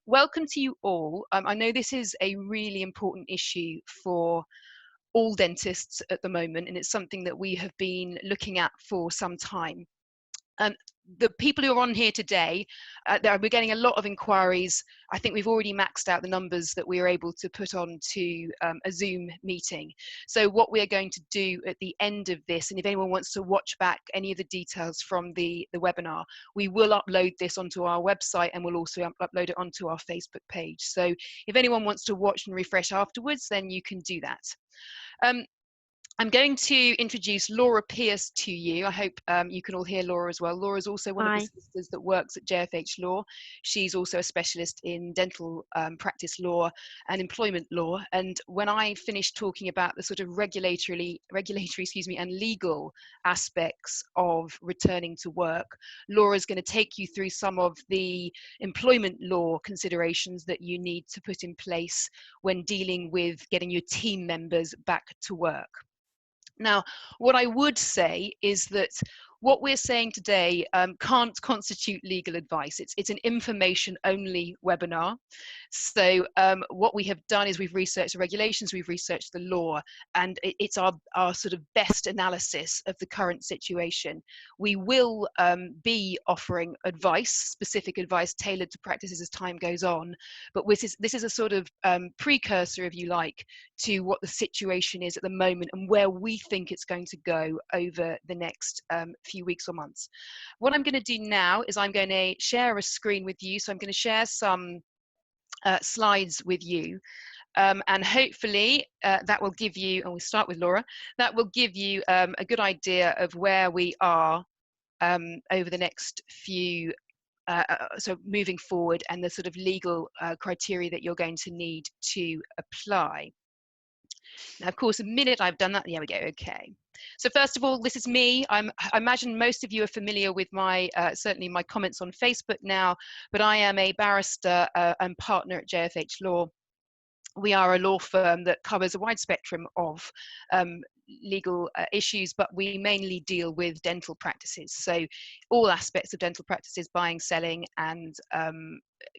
Welcome to you all. I know this is a really important issue for all dentists at the moment, and it's something that we have been looking at for some time. The people who are on here today, we're getting a lot of inquiries. I think we've already maxed out the numbers that we are able to put on to a Zoom meeting. So what we are going to do at the end of this, and if anyone wants to watch back any of the details from the webinar, we will upload this onto our website, and we'll also upload it onto our Facebook page. So if anyone wants to watch and refresh afterwards, then you can do that. I'm going to introduce Laura Pierce to you. I hope you can all hear Laura as well. Laura is also one of the solicitors that works at JFH Law. She's also a specialist in dental practice law and employment law. And when I finished talking about the sort of regulatory, and legal aspects of returning to work, Laura's going to take you through some of the employment law considerations that you need to put in place when dealing with getting your team members back to work. Now, what I would say is that what we're saying today can't constitute legal advice. It's an information-only webinar. So what we have done is we've researched the regulations, we've researched the law, and it's our sort of best analysis of the current situation. We will be offering advice, specific advice tailored to practices as time goes on, but this is a sort of precursor, if you like, to what the situation is at the moment and where we think it's going to go over the next few weeks or months. What I'm going to do now is I'm going to share a screen with you. So I'm going to share some slides with you, and hopefully that will give you, and we'll start with Laura, that will give you a good idea of where we are over the next few so moving forward, and the sort of legal criteria that you're going to need to apply. Now, of course, the minute I've done that, there we go, okay. So first of all, this is me. I imagine most of you are familiar with my, certainly my comments on Facebook now, but I am a barrister and partner at JFH Law. We are a law firm that covers a wide spectrum of legal issues, but we mainly deal with dental practices. So all aspects of dental practices, buying, selling, and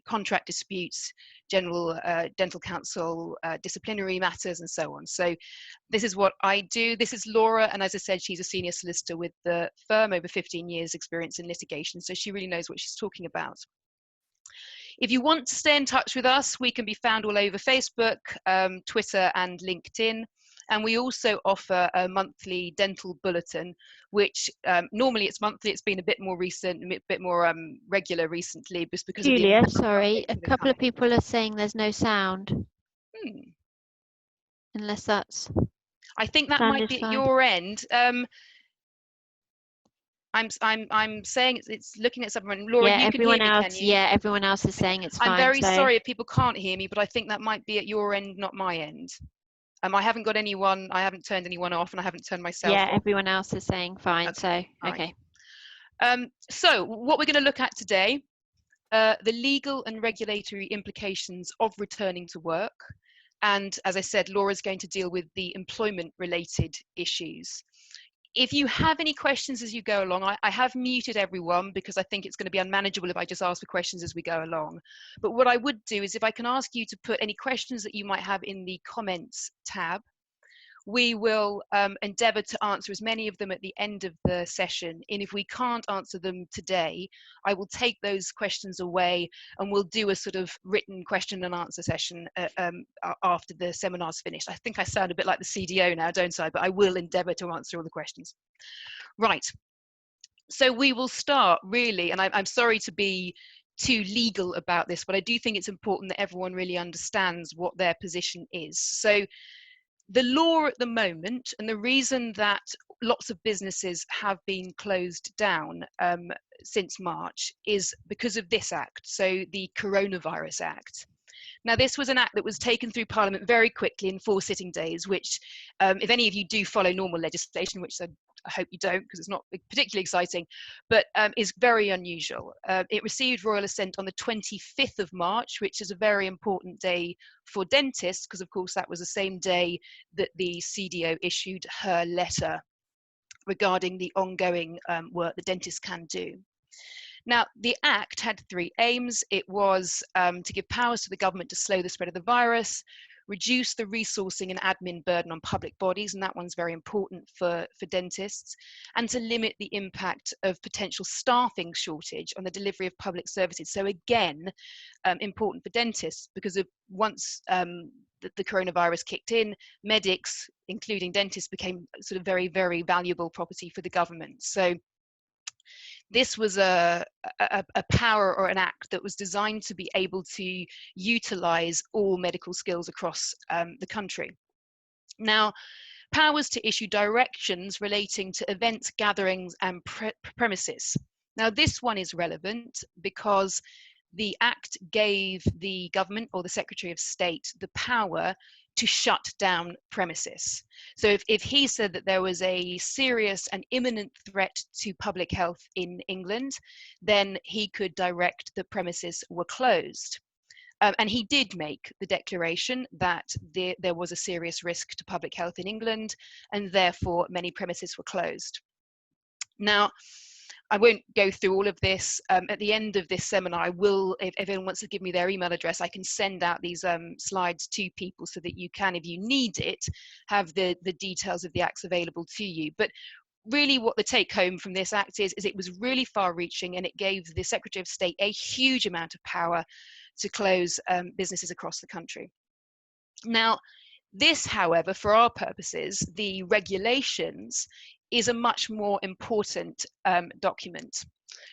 contract disputes, general dental counsel, disciplinary matters, and so on. So this is what I do. This is Laura, and as I said, she's a senior solicitor with the firm, over 15 years experience in litigation, so she really knows what she's talking about. If you want to stay in touch with us, we can be found all over Facebook, Twitter, and LinkedIn. And we also offer a monthly dental bulletin, which normally it's monthly. It's been a bit more recent, a bit more regular recently, just because Julia, of the sorry, a couple of people are saying there's no sound. Unless that's... I think that might be at your end. I'm saying it's looking at someone. Laura, yeah, you can hear me, can you? Yeah, everyone else is saying it's fine. I'm very sorry if people can't hear me, but I think that might be at your end, not my end. I haven't got anyone, I haven't turned anyone off, and I haven't turned myself off. Yeah, everyone else is saying fine, okay, so, okay. So what we're going to look at today, the legal and regulatory implications of returning to work. And as I said, Laura's going to deal with the employment-related issues. If you have any questions as you go along, I have muted everyone because I think it's going to be unmanageable if I just ask for questions as we go along. But what I would do is if I can ask you to put any questions that you might have in the comments tab, we will endeavour to answer as many of them at the end of the session. And if we can't answer them today, I will take those questions away and we'll do a sort of written question and answer session after the seminar's finished. I think I sound a bit like the CDO now, don't I? But I will endeavour to answer all the questions. Right. So we will start really, and I'm sorry to be too legal about this, but I do think it's important that everyone really understands what their position is. So the law at the moment, and the reason that lots of businesses have been closed down since March, is because of this act, so the Coronavirus Act. Now, this was an act that was taken through Parliament very quickly in 4 sitting days, which, if any of you do follow normal legislation, which I hope you don't because it's not particularly exciting, but is very unusual. It received royal assent on the 25th of March, which is a very important day for dentists, because of course that was the same day that the CDO issued her letter regarding the ongoing work the dentists can do. Now, the Act had three aims. It was to give powers to the government to slow the spread of the virus, reduce the resourcing and admin burden on public bodies, and that one's very important for dentists, and to limit the impact of potential staffing shortage on the delivery of public services. So again, important for dentists, because of once the coronavirus kicked in, medics, including dentists, became sort of very, very valuable property for the government. So this was a power or an act that was designed to be able to utilize all medical skills across the country. Now, powers to issue directions relating to events, gatherings, and premises. Now, this one is relevant because the Act gave the government or the Secretary of State the power to shut down premises. So if he said that there was a serious and imminent threat to public health in England, then he could direct that premises were closed. And he did make the declaration that there was a serious risk to public health in England, and therefore many premises were closed. Now, I won't go through all of this. At the end of this seminar, I will, if anyone wants to give me their email address, I can send out these slides to people so that you can, if you need it, have the details of the acts available to you. But really what the take home from this act is it was really far reaching, and it gave the Secretary of State a huge amount of power to close businesses across the country. Now, this, however, for our purposes, the regulations, is a much more important document,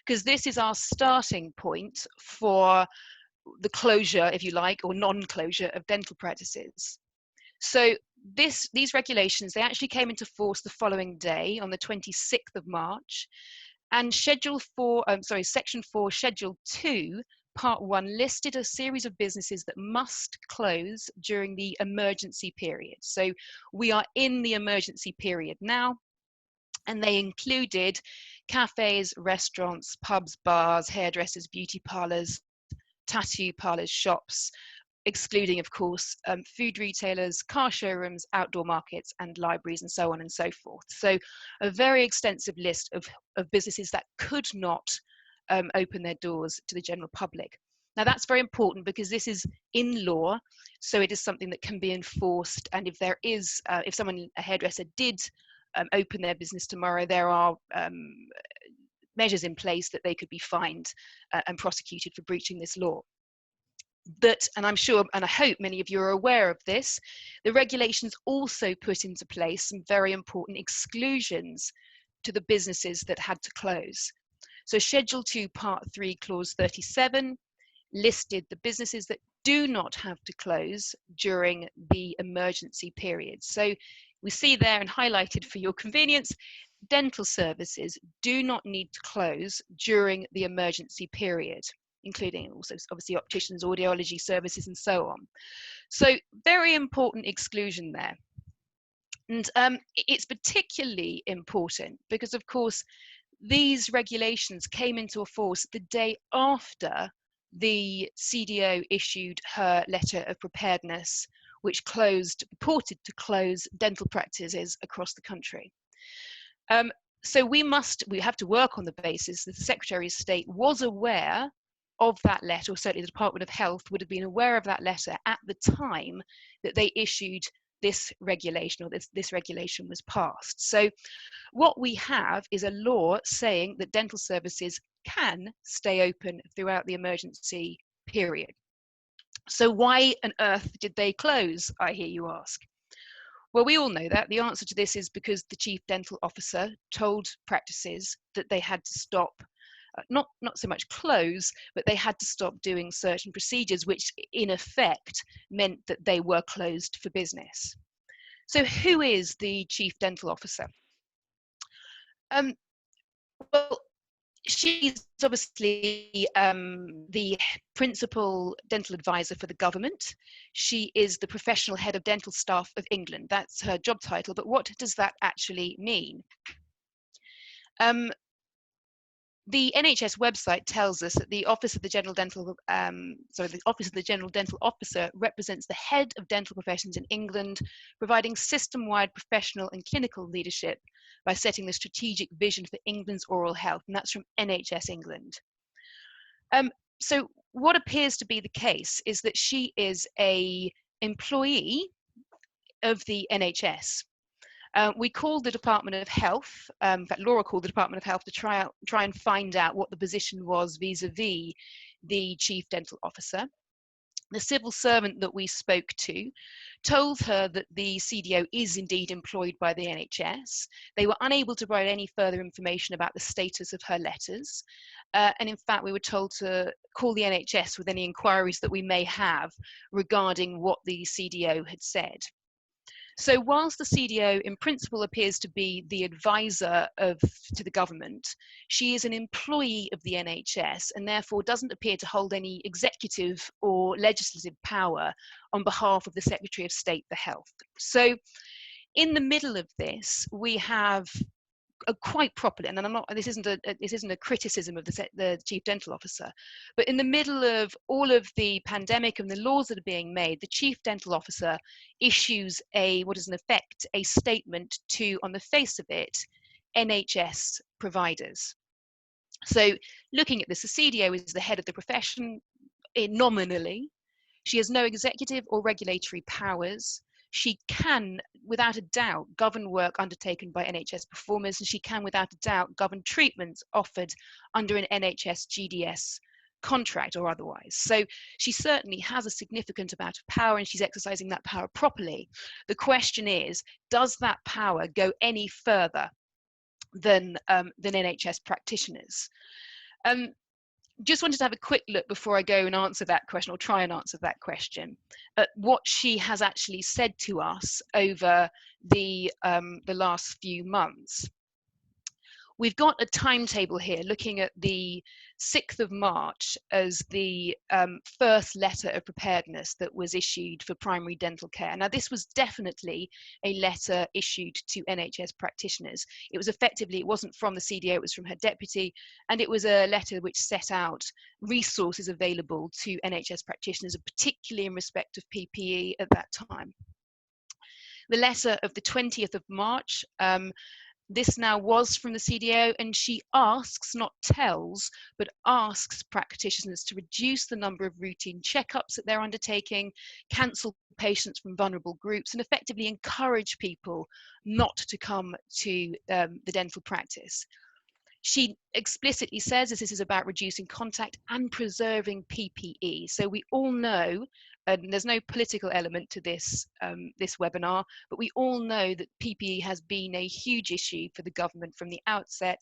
because this is our starting point for the closure, if you like, or non-closure of dental practices. So these regulations, they actually came into force the following day on the 26th of March, and Section 4, Schedule 2, Part 1 listed a series of businesses that must close during the emergency period. So we are in the emergency period now, and they included cafes, restaurants, pubs, bars, hairdressers, beauty parlours, tattoo parlours, shops, excluding, of course, food retailers, car showrooms, outdoor markets, and libraries, and so on and so forth. So a very extensive list of businesses that could not open their doors to the general public. Now, that's very important because this is in law, so it is something that can be enforced. And if there is, if someone, a hairdresser, did open their business tomorrow, there are measures in place that they could be fined and prosecuted for breaching this law. But, and I'm sure, and I hope many of you are aware of this, the regulations also put into place some very important exclusions to the businesses that had to close. So Schedule 2, Part 3, Clause 37 listed the businesses that do not have to close during the emergency period. So we see there, and highlighted for your convenience, dental services do not need to close during the emergency period, including also obviously opticians, audiology services, and so on. So very important exclusion there. And it's particularly important because, of course, these regulations came into force the day after the CDO issued her letter of preparedness, which purported to close dental practices across the country. So we have to work on the basis that the Secretary of State was aware of that letter, or certainly the Department of Health would have been aware of that letter at the time that they issued this regulation, or this regulation was passed. So what we have is a law saying that dental services can stay open throughout the emergency period. So why on earth did they close, I hear you ask? Well, we all know that. The answer to this is because the chief dental officer told practices that they had to stop, not so much close, but they had to stop doing certain procedures, which in effect meant that they were closed for business. So who is the chief dental officer? Well, she's obviously the principal dental advisor for the government. She is the professional head of dental staff of England. That's her job title, but what does that actually mean? The NHS website tells us that the Office of the General Dental, the Office of the General Dental Officer represents the head of dental professions in England, providing system-wide professional and clinical leadership by setting the strategic vision for England's oral health, and that's from NHS England. So what appears to be the case is that she is a employee of the NHS. We called the Department of Health, in fact, Laura called the Department of Health to try and find out what the position was vis-a-vis the Chief Dental Officer. The civil servant that we spoke to told her that the CDO is indeed employed by the NHS. They were unable to provide any further information about the status of her letters. And in fact, we were told to call the NHS with any inquiries that we may have regarding what the CDO had said. So whilst the CDO in principle appears to be the advisor to the government, she is an employee of the NHS and therefore doesn't appear to hold any executive or legislative power on behalf of the Secretary of State for Health. So in the middle of this, we have quite properly, and I'm not, this isn't a criticism of the Chief Dental Officer, but in the middle of all of the pandemic and the laws that are being made, the Chief Dental Officer issues what is in effect a statement to, on the face of it, NHS providers. So looking at this, the CDO is the head of the profession nominally. She has no executive or regulatory powers. She can, without a doubt, govern work undertaken by NHS performers, and she can, without a doubt, govern treatments offered under an NHS GDS contract or otherwise. So she certainly has a significant amount of power, and she's exercising that power properly. The question is, does that power go any further than NHS practitioners? Just wanted to have a quick look before I go and answer that question, or try and answer that question, at what she has actually said to us over the last few months. We've got a timetable here looking at the 6th of March as the first letter of preparedness that was issued for primary dental care. Now, this was definitely a letter issued to NHS practitioners. It was effectively, it wasn't from the CDO, it was from her deputy, and it was a letter which set out resources available to NHS practitioners, particularly in respect of PPE at that time. The letter of the 20th of March, this now was from the CDO, and she asks, not tells, but asks practitioners to reduce the number of routine checkups that they're undertaking, cancel patients from vulnerable groups, and effectively encourage people not to come to the dental practice. She explicitly says this is about reducing contact and preserving PPE. So we all know, and there's no political element to this webinar, but we all know that PPE has been a huge issue for the government from the outset.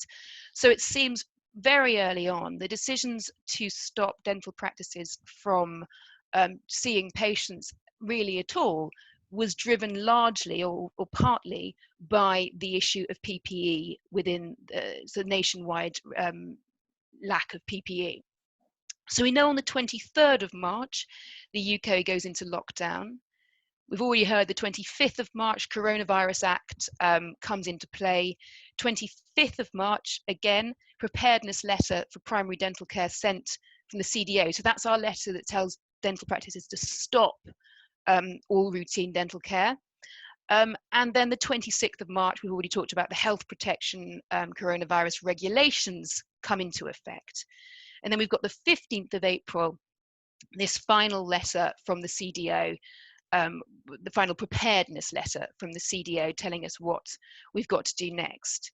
So it seems very early on, the decisions to stop dental practices from seeing patients really at all was driven largely or partly by the issue of PPE within the nationwide lack of PPE. So we know on the 23rd of March, the UK goes into lockdown. We've already heard the 25th of March, Coronavirus Act comes into play. 25th of March, again, preparedness letter for primary dental care sent from the CDO. So that's our letter that tells dental practices to stop all routine dental care. And then the 26th of March, we've already talked about the health protection coronavirus regulations come into effect. And then we've got the 15th of April, this final letter from the CDO, the final preparedness letter from the CDO telling us what we've got to do next.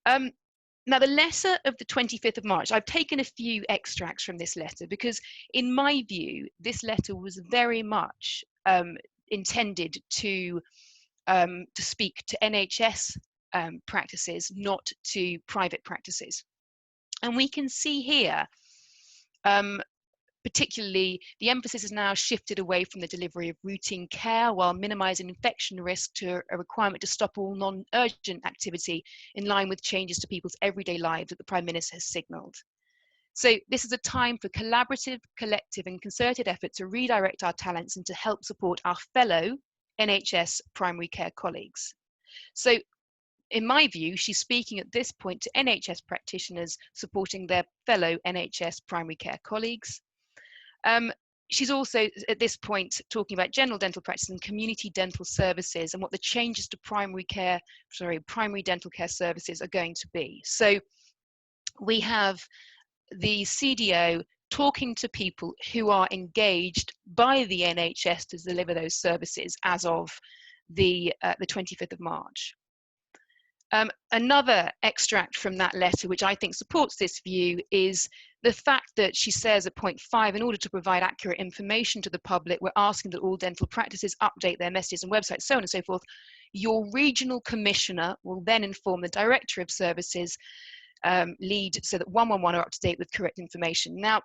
Now, the letter of the 25th of March, I've taken a few extracts from this letter because, in my view, this letter was very much intended to speak to NHS practices, not to private practices. And we can see here, particularly, the emphasis has now shifted away from the delivery of routine care while minimizing infection risk to a requirement to stop all non-urgent activity in line with changes to people's everyday lives that the Prime Minister has signalled. So this is a time for collaborative, collective and concerted effort to redirect our talents and to help support our fellow NHS primary care colleagues. So in my view, she's speaking at this point to NHS practitioners supporting their fellow NHS primary care colleagues. She's also at this point talking about general dental practice and community dental services and what the changes to primary dental care services are going to be. So we have the CDO talking to people who are engaged by the NHS to deliver those services as of the 25th of March. Another extract from that letter, which I think supports this view, is the fact that she says at point 5, in order to provide accurate information to the public, we're asking that all dental practices update their messages and websites, so on and so forth. Your regional commissioner will then inform the director of services lead so that 111 are up to date with correct information. Now,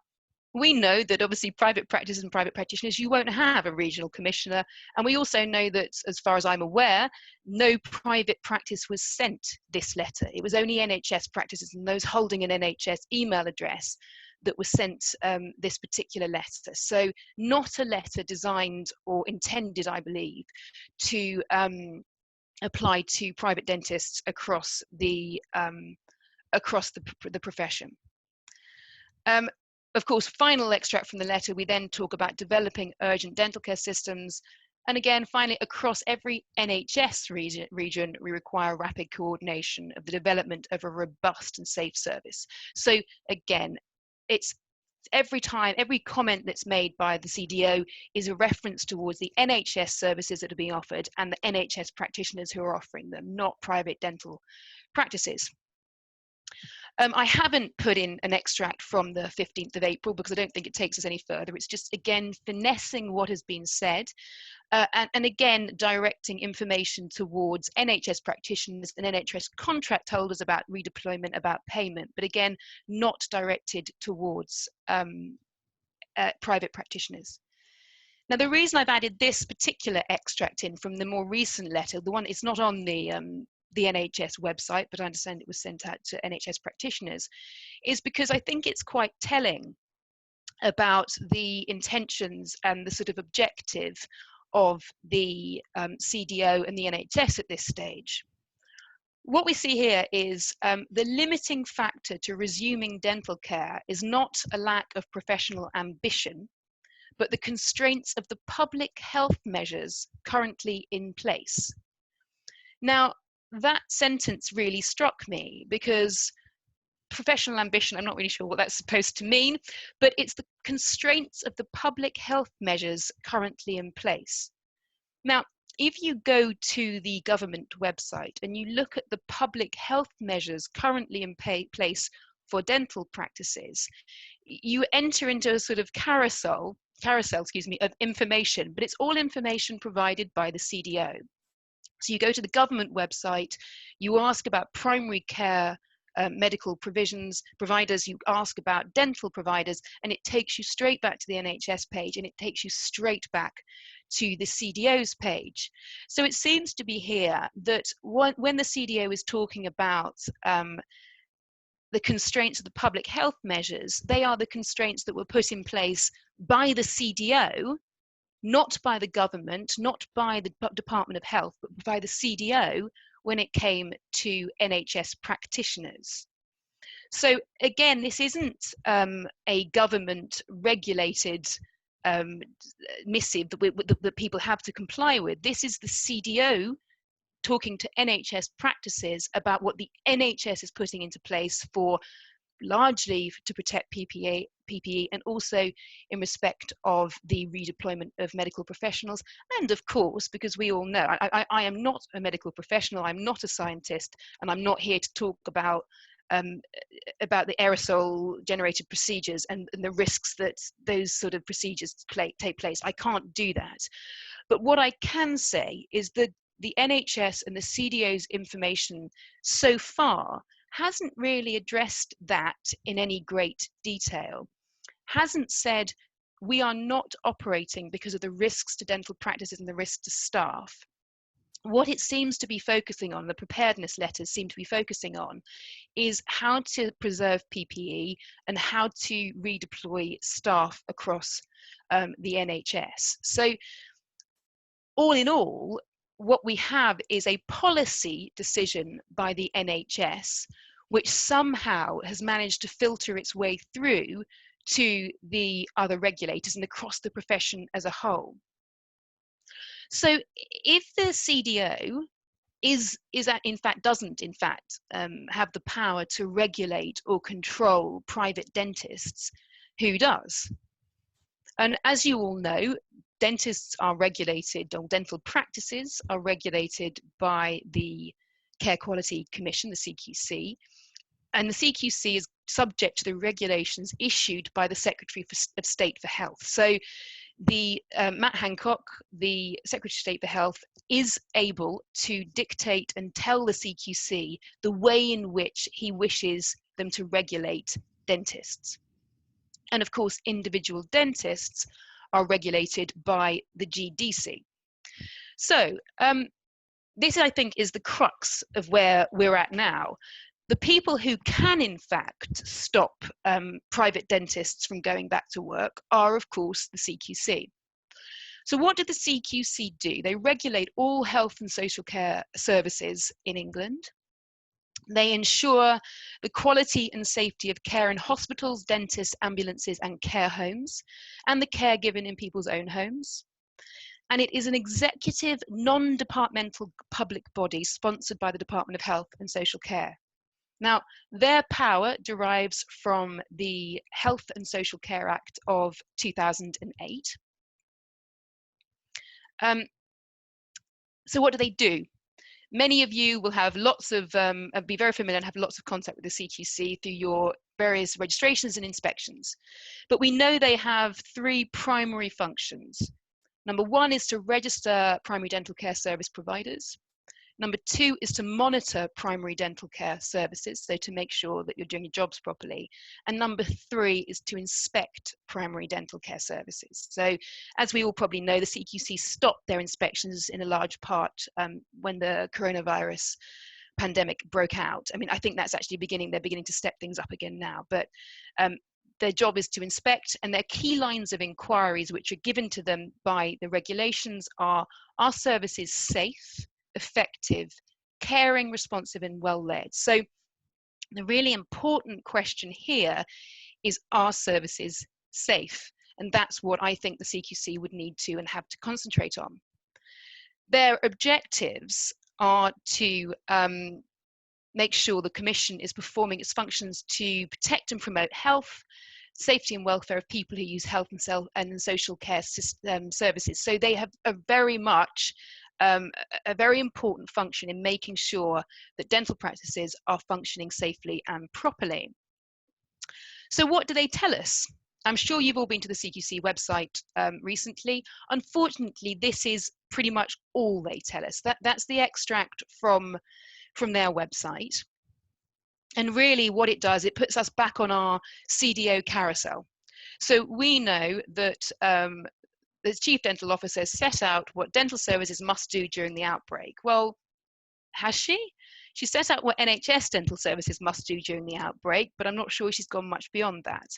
we know that obviously private practice and private practitioners, you won't have a regional commissioner. And we also know that, as far as I'm aware, no private practice was sent this letter. It was only NHS practices and those holding an NHS email address that was sent this particular letter. So not a letter designed or intended, I believe, to apply to private dentists across the profession. Of course, final extract from the letter, we then talk about developing urgent dental care systems. And again, finally, across every NHS region, we require rapid coordination of the development of a robust and safe service. So again, it's every comment that's made by the CDO is a reference towards the NHS services that are being offered and the NHS practitioners who are offering them, not private dental practices. I haven't put in an extract from the 15th of April because I don't think it takes us any further. It's just, again, finessing what has been said and again, directing information towards NHS practitioners and NHS contract holders about redeployment, about payment, but again, not directed towards private practitioners. Now, the reason I've added this particular extract in from the more recent letter, the one it's not on the NHS website, but I understand it was sent out to NHS practitioners, is because I think it's quite telling about the intentions and the sort of objective of the CDO and the NHS at this stage. What we see here is the limiting factor to resuming dental care is not a lack of professional ambition, but the constraints of the public health measures currently in place. Now, that sentence really struck me because professional ambition, I'm not really sure what that's supposed to mean, but it's the constraints of the public health measures currently in place. Now, if you go to the government website and you look at the public health measures currently in place for dental practices, you enter into a sort of carousel, of information, but it's all information provided by the CDO. So you go to the government website, you ask about primary care medical providers, you ask about dental providers, and it takes you straight back to the NHS page, and it takes you straight back to the CDO's page. So it seems to be here that when the CDO is talking about the constraints of the public health measures, they are the constraints that were put in place by the CDO, not by the government, not by the Department of Health, but by the CDO when it came to NHS practitioners. So again, this isn't a government regulated missive that people have to comply with. This is the CDO talking to NHS practices about what the NHS is putting into place for largely to protect PPE and also in respect of the redeployment of medical professionals. And of course, because we all know, I am not a medical professional, I'm not a scientist, and I'm not here to talk about the aerosol generated procedures and the risks that those sort of procedures take place. I can't do that. But what I can say is that the NHS and the CDO's information so far hasn't really addressed that in any great detail, hasn't said we are not operating because of the risks to dental practices and the risks to staff. What it seems to be focusing on, the preparedness letters seem to be focusing on, is how to preserve PPE and how to redeploy staff across the NHS. So all in all, what we have is a policy decision by the NHS, which somehow has managed to filter its way through to the other regulators and across the profession as a whole. So if the CDO doesn't have the power to regulate or control private dentists who does? And as you all know, dentists are regulated, or dental practices are regulated by the Care Quality Commission, the CQC, and the CQC is subject to the regulations issued by the Secretary of State for Health. So the Matt Hancock, the Secretary of State for Health, is able to dictate and tell the CQC the way in which he wishes them to regulate dentists. And of course, individual dentists are regulated by the GDC. So this, I think, is the crux of where we're at now. The people who can, in fact, stop private dentists from going back to work are, of course, the CQC. So what did the CQC do? They regulate all health and social care services in England. They ensure the quality and safety of care in hospitals, dentists, ambulances, and care homes, and the care given in people's own homes. And it is an executive, non-departmental public body sponsored by the Department of Health and Social Care. Now, their power derives from the Health and Social Care Act of 2008. So what do? Many of you will have lots of, be very familiar and have lots of contact with the CQC through your various registrations and inspections. But we know they have three primary functions. Number one is to register primary dental care service providers. Number two is to monitor primary dental care services, so to make sure that you're doing your jobs properly. And number three is to inspect primary dental care services. So as we all probably know, the CQC stopped their inspections in a large part when the coronavirus pandemic broke out. I mean, I think that's actually they're beginning to step things up again now, but their job is to inspect, and their key lines of inquiries which are given to them by the regulations are services safe, effective, caring, responsive, and well-led? So the really important question here is, are services safe? And that's what I think the CQC would need to and have to concentrate on. Their objectives are to make sure the Commission is performing its functions to protect and promote health, safety and welfare of people who use health and social care services. So they have a very much a very important function in making sure that dental practices are functioning safely and properly. So what do they tell us? I'm sure you've all been to the CQC website recently. Unfortunately, this is pretty much all they tell us. That's the extract from their website. And really what it does, it puts us back on our CDO carousel. So we know that the Chief Dental Officer set out what dental services must do during the outbreak. Well, has she? She set out what NHS dental services must do during the outbreak, but I'm not sure she's gone much beyond that.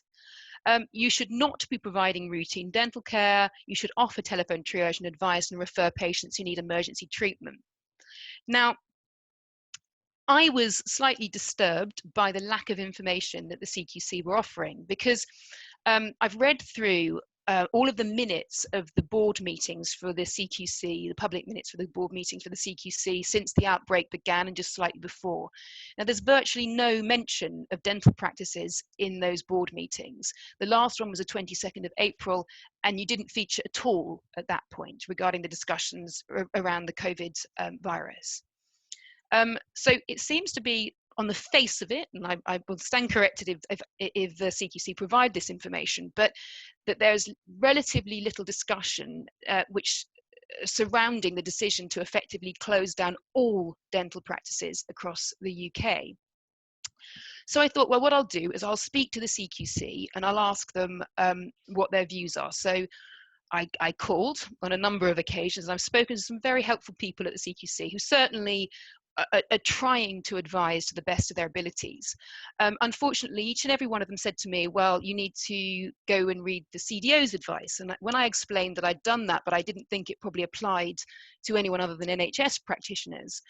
You should not be providing routine dental care. You should offer telephone triage and advice and refer patients who need emergency treatment. Now, I was slightly disturbed by the lack of information that the CQC were offering, because I've read through all of the minutes of the board meetings for the CQC, the public minutes for the board meetings for the CQC since the outbreak began and just slightly before. Now, there's virtually no mention of dental practices in those board meetings. The last one was the 22nd of April, and you didn't feature at all at that point regarding the discussions around the COVID virus. So it seems to be, on the face of it, and I will stand corrected if the CQC provide this information, but that there's relatively little discussion surrounding the decision to effectively close down all dental practices across the UK. So I thought, well, what I'll do is I'll speak to the CQC and I'll ask them what their views are. So I called on a number of occasions. I've spoken to some very helpful people at the CQC who certainly are trying to advise to the best of their abilities. Unfortunately, each and every one of them said to me, well, you need to go and read the CDO's advice. And when I explained that I'd done that, but I didn't think it probably applied to anyone other than NHS practitioners,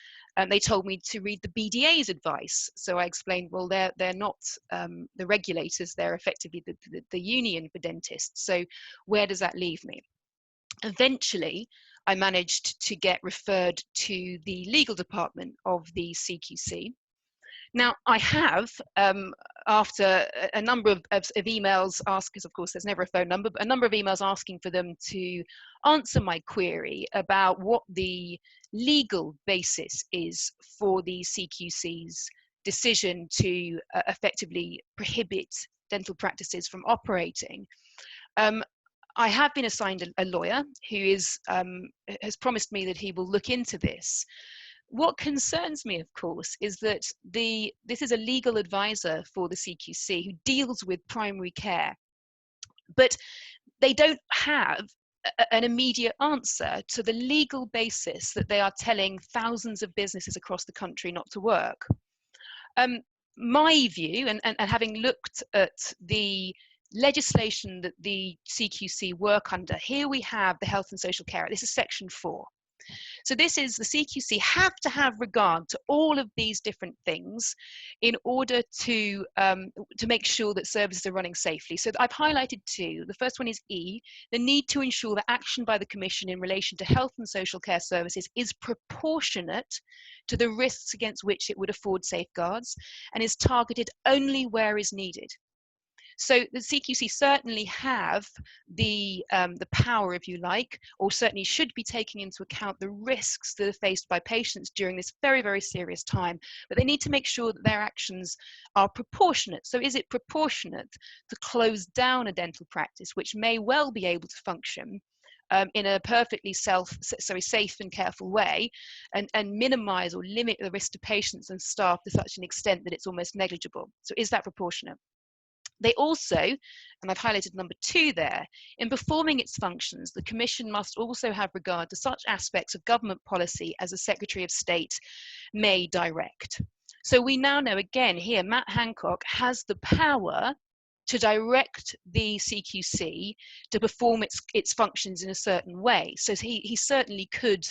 they told me to read the BDA's advice. So I explained, well, they're not the regulators, they're effectively the union for dentists. So where does that leave me? Eventually, I managed to get referred to the legal department of the CQC. Now, I have after a number of emails ask, because of course there's never a phone number, but a number of emails asking for them to answer my query about what the legal basis is for the CQC's decision to effectively prohibit dental practices from operating. I have been assigned a lawyer who has promised me that he will look into this. What concerns me, of course, is that this is a legal advisor for the CQC who deals with primary care, but they don't have an immediate answer to the legal basis that they are telling thousands of businesses across the country not to work. My view, and having looked at the legislation that the CQC work under, here we have the Health and Social Care Act. This is Section 4. So this is the CQC have to have regard to all of these different things in order to make sure that services are running safely. So I've highlighted two. The first one is E, the need to ensure that action by the Commission in relation to health and social care services is proportionate to the risks against which it would afford safeguards and is targeted only where is needed. So the CQC certainly have the power, if you like, or certainly should be taking into account the risks that are faced by patients during this very, very serious time. But they need to make sure that their actions are proportionate. So is it proportionate to close down a dental practice, which may well be able to function in a perfectly safe and careful way, and minimize or limit the risk to patients and staff to such an extent that it's almost negligible? So is that proportionate? They also, and I've highlighted number 2 there, in performing its functions, the Commission must also have regard to such aspects of government policy as the Secretary of State may direct. So we now know, again here, Matt Hancock has the power to direct the CQC to perform its functions in a certain way. So he certainly could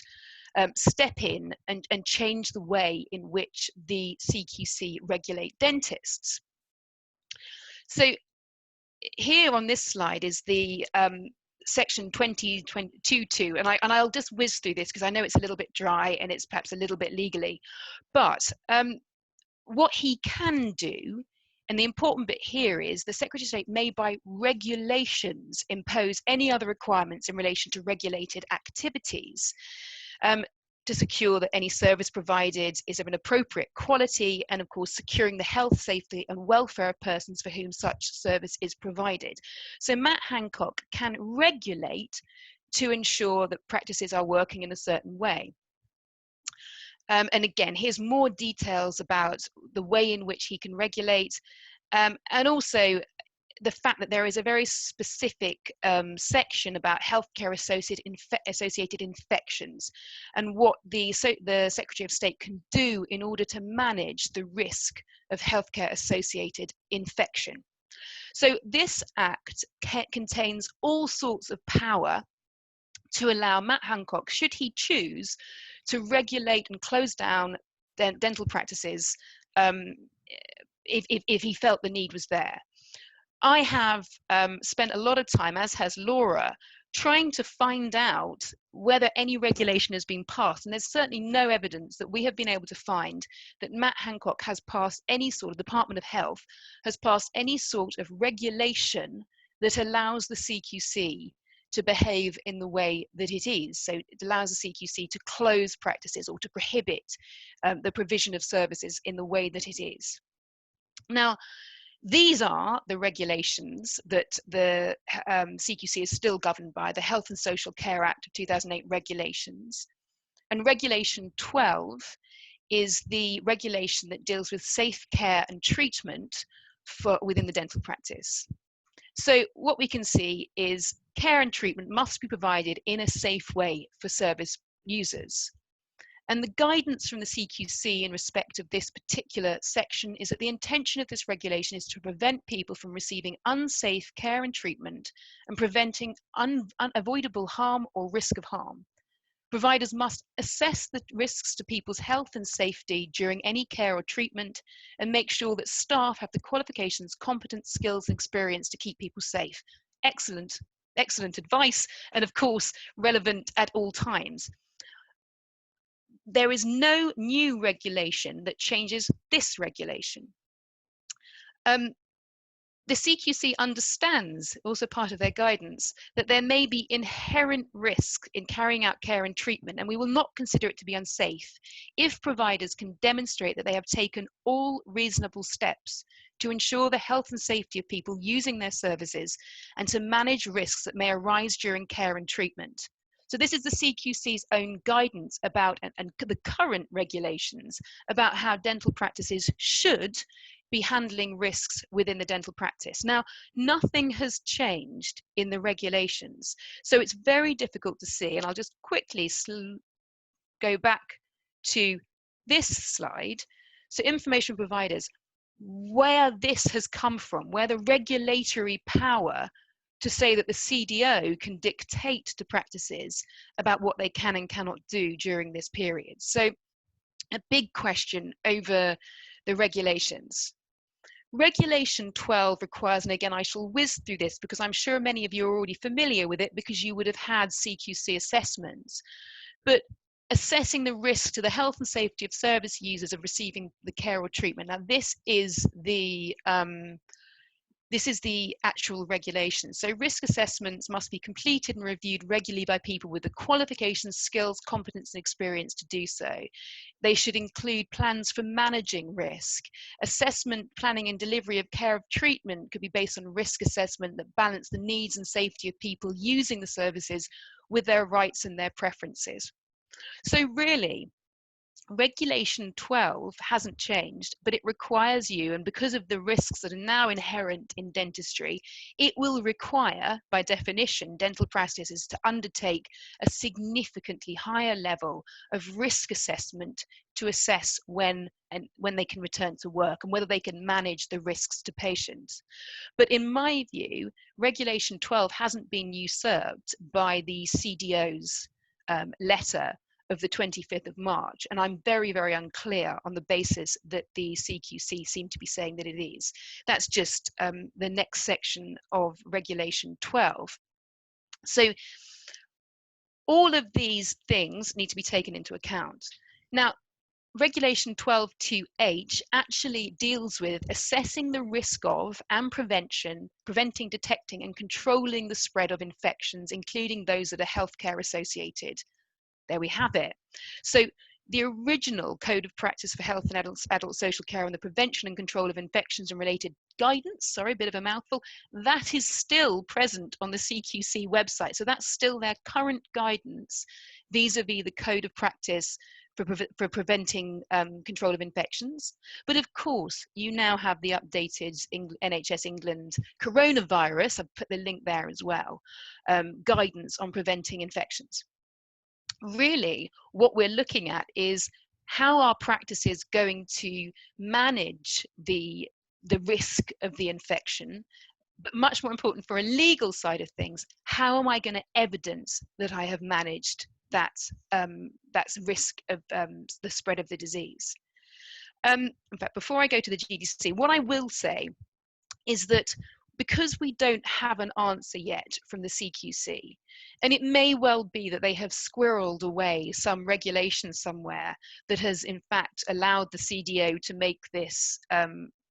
step in and change the way in which the CQC regulate dentists. So here on this slide is the section 2022, and I'll just whiz through this because I know it's a little bit dry and it's perhaps a little bit legally, but what he can do, and the important bit here is the Secretary of State may by regulations impose any other requirements in relation to regulated activities to secure that any service provided is of an appropriate quality, and of course securing the health, safety and welfare of persons for whom such service is provided. So Matt Hancock can regulate to ensure that practices are working in a certain way. And again, here's more details about the way in which he can regulate, and also the fact that there is a very specific section about healthcare associated infections and what the Secretary of State can do in order to manage the risk of healthcare associated infection. So this act contains all sorts of power to allow Matt Hancock, should he choose, to regulate and close down dental practices if he felt the need was there. I have spent a lot of time, as has Laura, trying to find out whether any regulation has been passed. And there's certainly no evidence that we have been able to find that Matt Hancock has passed any sort of, Department of Health has passed any sort of regulation that allows the CQC to behave in the way that it is. So it allows the CQC to close practices or to prohibit the provision of services in the way that it is. Now, these are the regulations that the CQC is still governed by, the Health and Social Care Act of 2008 regulations. And Regulation 12 is the regulation that deals with safe care and treatment within the dental practice. So what we can see is care and treatment must be provided in a safe way for service users. And the guidance from the CQC in respect of this particular section is that the intention of this regulation is to prevent people from receiving unsafe care and treatment and preventing unavoidable harm or risk of harm. Providers must assess the risks to people's health and safety during any care or treatment and make sure that staff have the qualifications, competence, skills, and experience to keep people safe. Excellent, excellent advice, and of course, relevant at all times. There is no new regulation that changes this regulation. The CQC understands, also part of their guidance, that there may be inherent risk in carrying out care and treatment, and we will not consider it to be unsafe if providers can demonstrate that they have taken all reasonable steps to ensure the health and safety of people using their services and to manage risks that may arise during care and treatment. So this is the CQC's own guidance about and the current regulations about how dental practices should be handling risks within the dental practice. Now, nothing has changed in the regulations, so it's very difficult to see, and I'll just quickly go back to this slide. So information providers, where this has come from, where the regulatory power to say that the CDO can dictate to practices about what they can and cannot do during this period. So a big question over the regulations. Regulation 12 requires, and again, I shall whiz through this because I'm sure many of you are already familiar with it because you would have had CQC assessments, but assessing the risk to the health and safety of service users of receiving the care or treatment. Now, this is the actual regulation. So risk assessments must be completed and reviewed regularly by people with the qualifications, skills, competence, and experience to do so. They should include plans for managing risk. Assessment, planning, and delivery of care of treatment could be based on risk assessment that balance the needs and safety of people using the services with their rights and their preferences. So really, Regulation 12 hasn't changed, but it requires you, and because of the risks that are now inherent in dentistry, it will require, by definition, dental practices to undertake a significantly higher level of risk assessment to assess when they can return to work and whether they can manage the risks to patients. But in my view, Regulation 12 hasn't been usurped by the CDO's letter of the 25th of March, and I'm very, very unclear on the basis that the CQC seem to be saying that it is. That's just the next section of Regulation 12. So all of these things need to be taken into account. Now, Regulation 12.2H actually deals with assessing the risk of and preventing, detecting, and controlling the spread of infections, including those that are healthcare associated. There we have it. So the original Code of Practice for Health and Adult Social Care on the Prevention and Control of Infections and Related Guidance, sorry, a bit of a mouthful, that is still present on the CQC website. So that's still their current guidance vis-a-vis the Code of Practice for preventing control of infections. But of course, you now have the updated NHS England coronavirus, I've put the link there as well, guidance on preventing infections. Really, what we're looking at is how are practices going to manage the risk of the infection, but much more important for a legal side of things, how am I going to evidence that I have managed that risk of the spread of the disease? In fact, before I go to the GDC, what I will say is that because we don't have an answer yet from the CQC, and it may well be that they have squirreled away some regulation somewhere that has in fact allowed the CDO to make this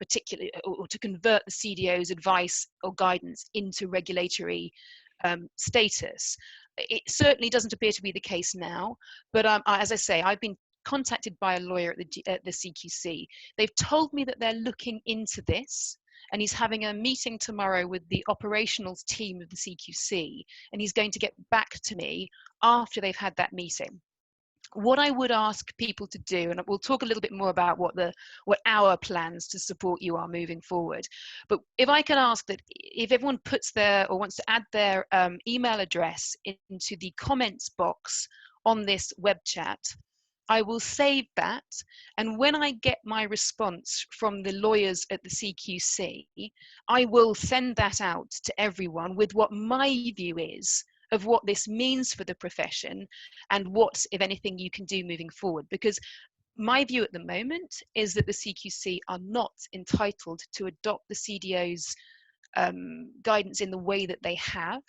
particular, or to convert the CDO's advice or guidance into regulatory status. It certainly doesn't appear to be the case now, but as I say, I've been contacted by a lawyer at the CQC. They've told me that they're looking into this, and he's having a meeting tomorrow with the operationals team of the CQC, and he's going to get back to me after they've had that meeting. What I would ask people to do, and we'll talk a little bit more about what our plans to support you are moving forward, but if I can ask that if everyone puts their or wants to add their email address into the comments box on this web chat, I will save that, and when I get my response from the lawyers at the CQC, I will send that out to everyone with what my view is of what this means for the profession and what, if anything, you can do moving forward. Because my view at the moment is that the CQC are not entitled to adopt the CDO's guidance in the way that they have,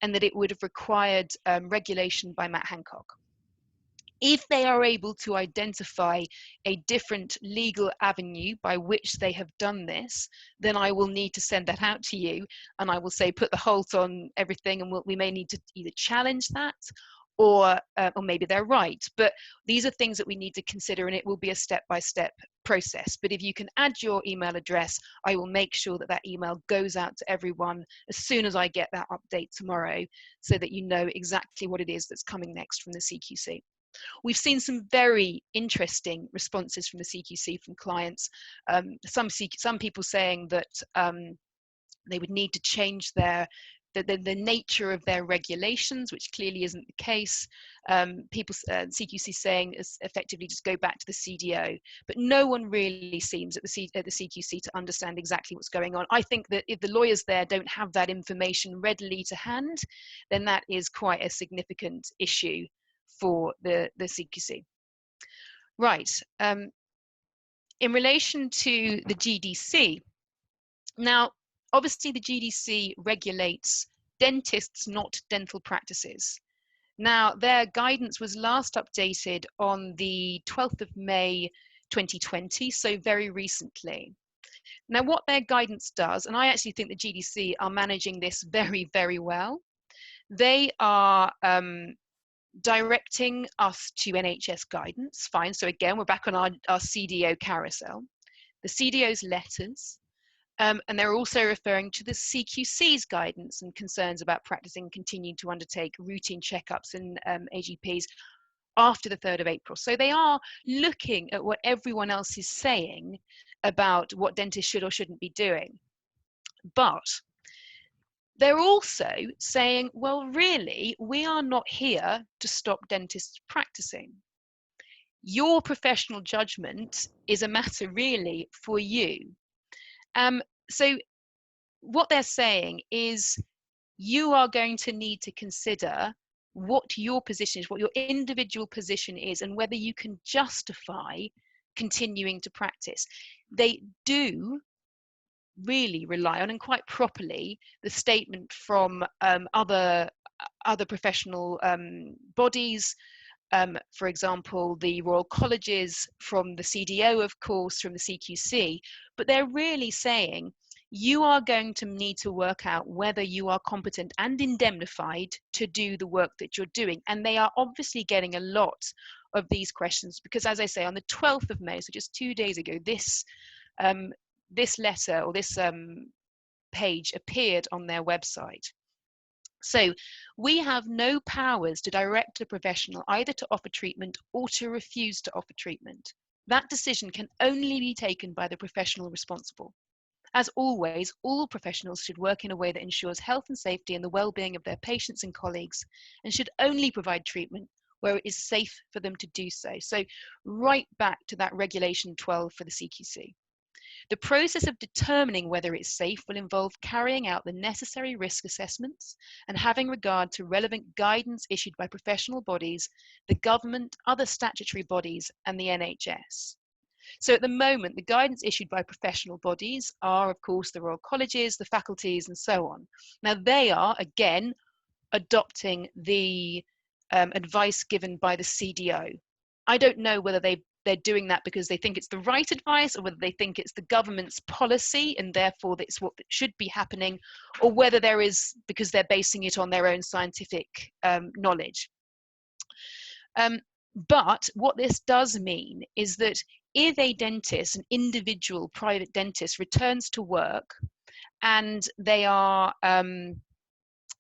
and that it would have required regulation by Matt Hancock. If they are able to identify a different legal avenue by which they have done this, then I will need to send that out to you, and I will say put the halt on everything, and we may need to either challenge that, or maybe they're right. But these are things that we need to consider, and it will be a step-by-step process. But if you can add your email address, I will make sure that that email goes out to everyone as soon as I get that update tomorrow, so that you know exactly what it is that's coming next from the CQC. We've seen some very interesting responses from the CQC from clients. Some people saying that they would need to change the nature of their regulations, which clearly isn't the case. CQC saying is effectively just go back to the CDO, but no one really seems at the CQC to understand exactly what's going on. I think that if the lawyers there don't have that information readily to hand, then that is quite a significant issue for the CQC. Right. In relation to the GDC, now, obviously the GDC regulates dentists, not dental practices. Now, their guidance was last updated on the 12th of May 2020, so very recently. Now, what their guidance does, and I actually think the GDC are managing this very, very well, they are directing us to NHS guidance. Fine. So again, we're back on our CDO carousel. The CDO's letters, and they're also referring to the CQC's guidance and concerns about practicing continuing to undertake routine checkups in AGPs after the 3rd of April. So they are looking at what everyone else is saying about what dentists should or shouldn't be doing. But they're also saying, well, really, we are not here to stop dentists practicing. Your professional judgment is a matter really for you. So what they're saying is you are going to need to consider what your position is, what your individual position is, and whether you can justify continuing to practice. They do really rely on, and quite properly, the statement from other professional bodies, for example, the Royal Colleges, from the CDO, of course, from the CQC, but they're really saying you are going to need to work out whether you are competent and indemnified to do the work that you're doing. And they are obviously getting a lot of these questions because, as I say, on the 12th of May, so just 2 days ago, this letter or this page appeared on their website. So we have no powers to direct a professional either to offer treatment or to refuse to offer treatment. That decision can only be taken by the professional responsible. As always, all professionals should work in a way that ensures health and safety and the well-being of their patients and colleagues, and should only provide treatment where it is safe for them to do so. So right back to that Regulation 12 for the CQC. The process of determining whether it's safe will involve carrying out the necessary risk assessments and having regard to relevant guidance issued by professional bodies, the government, other statutory bodies, and the NHS. So at the moment, the guidance issued by professional bodies are, of course, the Royal Colleges, the faculties, and so on. Now, they are, again, adopting the advice given by the CDO. I don't know whether they're doing that because they think it's the right advice, or whether they think it's the government's policy and therefore it's what should be happening, or whether there is because they're basing it on their own scientific knowledge. But what this does mean is that if a dentist, an individual private dentist, returns to work and they are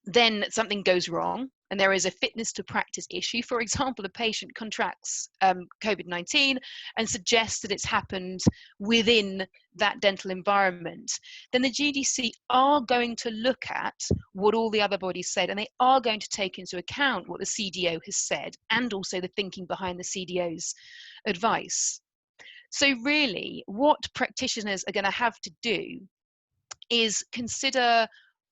then something goes wrong and there is a fitness to practice issue, for example, a patient contracts COVID-19 and suggests that it's happened within that dental environment, then the GDC are going to look at what all the other bodies said, and they are going to take into account what the CDO has said and also the thinking behind the CDO's advice. So really, what practitioners are going to have to do is consider,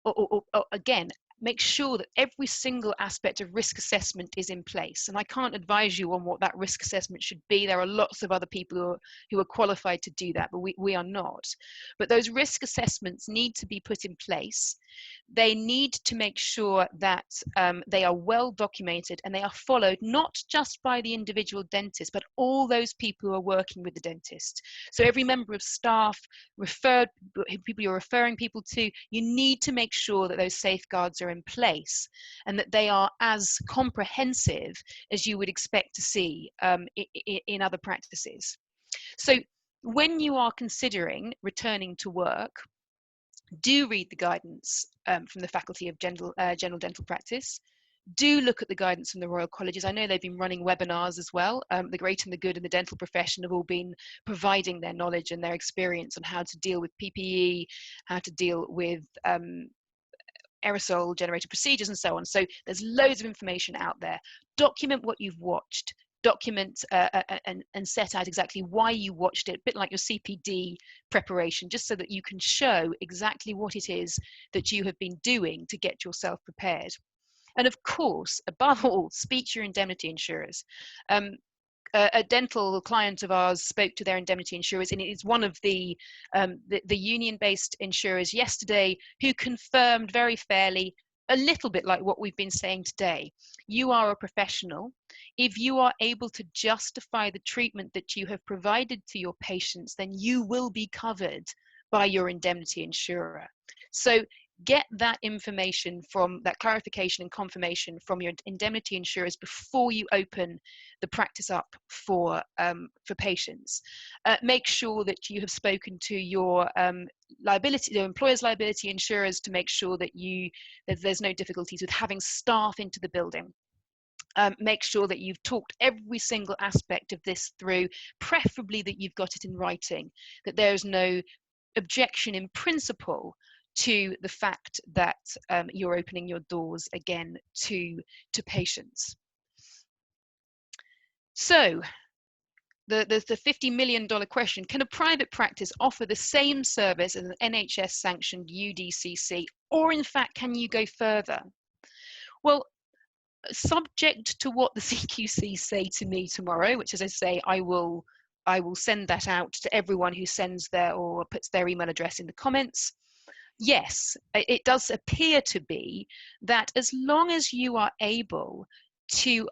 or again, make sure that every single aspect of risk assessment is in place. And I can't advise you on what that risk assessment should be. There are lots of other people who are qualified to do that, but we are not. But those risk assessments need to be put in place. They need to make sure that they are well documented and they are followed not just by the individual dentist, but all those people who are working with the dentist. So every member of staff, people you're referring people to, you need to make sure that those safeguards are in place and that they are as comprehensive as you would expect to see in other practices. So when you are considering returning to work, do read the guidance from the Faculty of General Dental Practice. Do look at the guidance from the Royal Colleges. I know they've been running webinars as well. The great and the good in the dental profession have all been providing their knowledge and their experience on how to deal with PPE, how to deal with aerosol generated procedures and so on. So there's loads of information out there. Document what you've watched. Document and set out exactly why you watched it, a bit like your CPD preparation, just so that you can show exactly what it is that you have been doing to get yourself prepared. And of course, above all, speak to your indemnity insurers. A dental client of ours spoke to their indemnity insurers, and it is one of the union-based insurers yesterday who confirmed very fairly, a little bit like what we've been saying today. You are a professional. If you are able to justify the treatment that you have provided to your patients, then you will be covered by your indemnity insurer. So get that information, from that clarification and confirmation from your indemnity insurers before you open the practice up for patients. Make sure that you have spoken to your employer's liability insurers to make sure that there's no difficulties with having staff into the building. Make sure that you've talked every single aspect of this through, preferably that you've got it in writing, that there's no objection in principle to the fact that you're opening your doors again to patients. So the $50 million question: can a private practice offer the same service as an NHS sanctioned UDCC, or in fact can you go further? Well, subject to what the CQC say to me tomorrow, which, as I say, I will send that out to everyone who sends their or puts their email address in the comments. Yes, it does appear to be that as long as you are able to